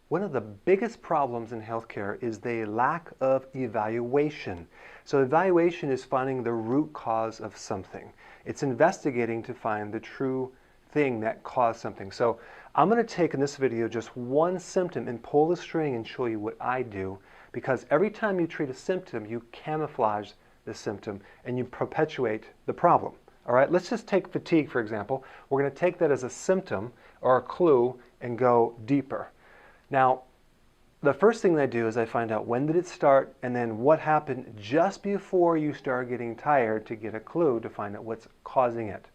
One of the biggest problems in healthcare is the lack of evaluation. So evaluation is finding the root cause of something. It's investigating to find the true thing that caused something. So I'm going to take in this video just one symptom and pull the string and show you what I do, because every time you treat a symptom, you camouflage the symptom and you perpetuate the problem. All right, let's just take fatigue, for example. We're going to take that as a symptom or a clue and go deeper. Now, the first thing I do is I find out when did it start and then what happened just before you start getting tired to get a clue to find out what's causing it.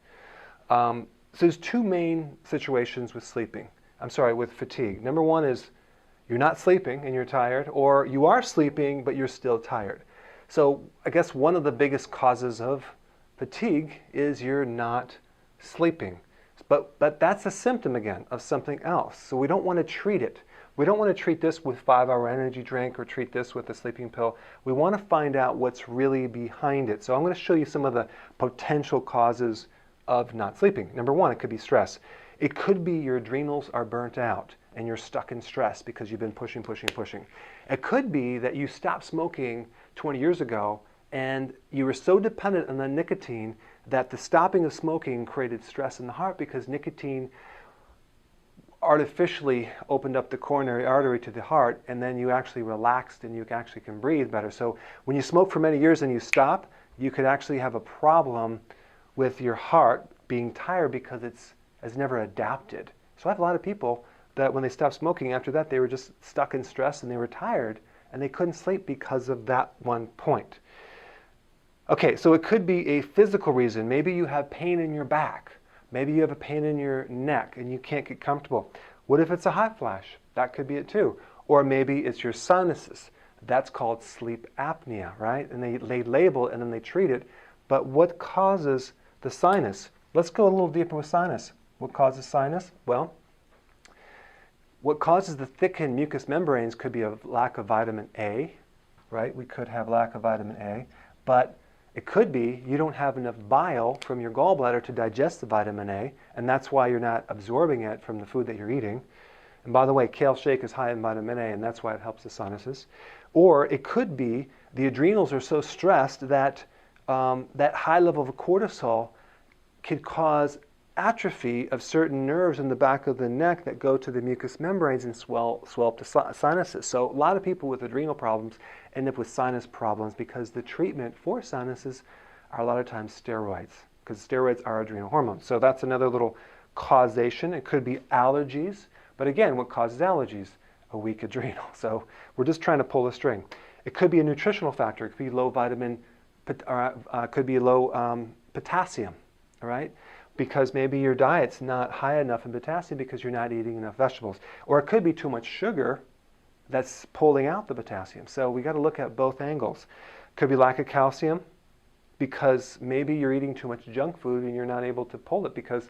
So there's two main situations with with fatigue. Number one is you're not sleeping and you're tired, or you are sleeping but you're still tired. So I guess one of the biggest causes of fatigue is you're not sleeping. But that's a symptom again of something else. So we don't want to treat it. We don't want to treat this with 5-hour energy drink or treat this with a sleeping pill. We want to find out what's really behind it. So I'm going to show you some of the potential causes of not sleeping. Number one, it could be stress. It could be your adrenals are burnt out and you're stuck in stress because you've been pushing. It could be that you stopped smoking 20 years ago and you were so dependent on the nicotine that the stopping of smoking created stress in the heart because nicotine artificially opened up the coronary artery to the heart, and then you actually relaxed and you actually can breathe better. So when you smoke for many years and you stop, you could actually have a problem with your heart being tired because it's never adapted. So I have a lot of people that when they stopped smoking, after that they were just stuck in stress and they were tired and they couldn't sleep because of that one point. Okay, so it could be a physical reason. Maybe you have pain in your back. Maybe you have a pain in your neck and you can't get comfortable. What if it's a hot flash? That could be it too. Or maybe it's your sinuses. That's called sleep apnea, right? And they label it and then they treat it. But what causes the sinus? Let's go a little deeper with sinus. What causes sinus? Well, what causes the thickened mucous membranes could be a lack of vitamin A, right? We could have lack of vitamin A, but it could be you don't have enough bile from your gallbladder to digest the vitamin A, and that's why you're not absorbing it from the food that you're eating. And by the way, kale shake is high in vitamin A, and that's why it helps the sinuses. Or it could be the adrenals are so stressed that that high level of cortisol could cause atrophy of certain nerves in the back of the neck that go to the mucous membranes and swell up the sinuses. So a lot of people with adrenal problems end up with sinus problems because the treatment for sinuses are a lot of times steroids, because steroids are adrenal hormones. So that's another little causation. It could be allergies, but again, what causes allergies? A weak adrenal. So we're just trying to pull the string. It could be a nutritional factor. It could be low potassium, all right? Because maybe your diet's not high enough in potassium because you're not eating enough vegetables. Or it could be too much sugar that's pulling out the potassium. So we got to look at both angles. Could be lack of calcium because maybe you're eating too much junk food and you're not able to pull it because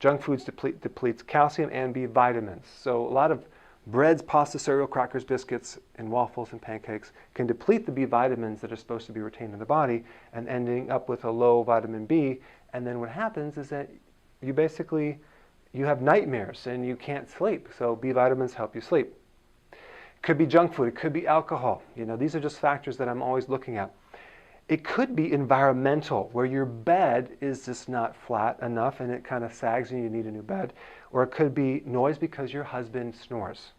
junk foods depletes calcium and B vitamins. So a lot of breads, pasta, cereal, crackers, biscuits, and waffles and pancakes can deplete the B vitamins that are supposed to be retained in the body and ending up with a low vitamin B. And then what happens is that you have nightmares and you can't sleep. So B vitamins help you sleep. It could be junk food. It could be alcohol. You know, these are just factors that I'm always looking at. It could be environmental, where your bed is just not flat enough and it kind of sags and you need a new bed. Or it could be noise because your husband snores.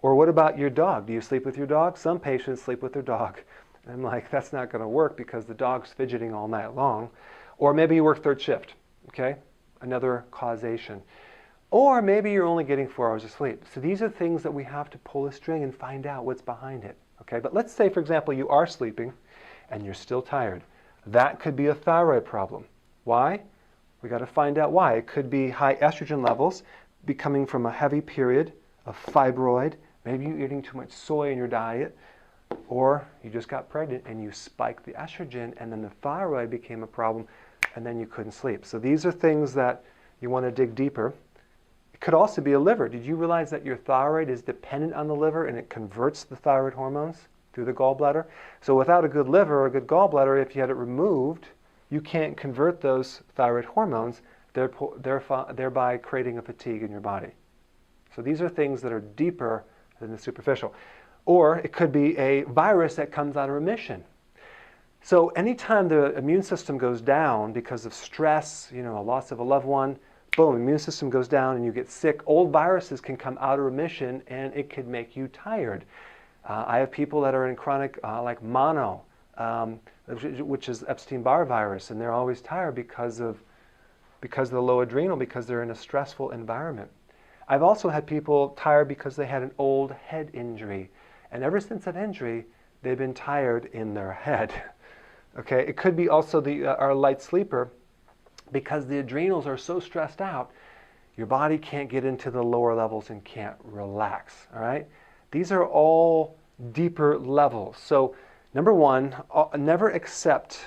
Or what about your dog? Do you sleep with your dog? Some patients sleep with their dog. And I'm like, that's not going to work because the dog's fidgeting all night long. Or maybe you work third shift, okay? Another causation. Or maybe you're only getting 4 hours of sleep. So these are things that we have to pull a string and find out what's behind it, okay? But let's say, for example, you are sleeping and you're still tired. That could be a thyroid problem. Why? We got to find out why. It could be high estrogen levels coming from a heavy period of fibroid. Maybe you're eating too much soy in your diet. Or you just got pregnant and you spiked the estrogen and then the thyroid became a problem and then you couldn't sleep. So these are things that you want to dig deeper. It could also be a liver. Did you realize that your thyroid is dependent on the liver and it converts the thyroid hormones through the gallbladder? So without a good liver or a good gallbladder, if you had it removed, you can't convert those thyroid hormones, thereby creating a fatigue in your body. So these are things that are deeper than the superficial. Or it could be a virus that comes out of remission. So anytime the immune system goes down because of stress, a loss of a loved one, boom, immune system goes down and you get sick. Old viruses can come out of remission and it could make you tired. I have people that are in chronic like mono, which is Epstein-Barr virus, and they're always tired because of the low adrenal, because they're in a stressful environment. I've also had people tired because they had an old head injury, and ever since that injury, they've been tired in their head. Okay, it could be also our light sleeper, because the adrenals are so stressed out, your body can't get into the lower levels and can't relax. All right, these are all deeper levels. So number one, never accept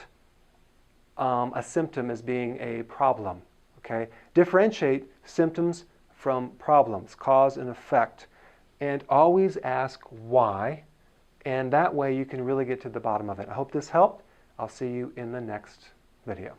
a symptom as being a problem. Okay, differentiate symptoms from problems, cause and effect, and always ask why, and that way you can really get to the bottom of it. I hope this helped. I'll see you in the next video.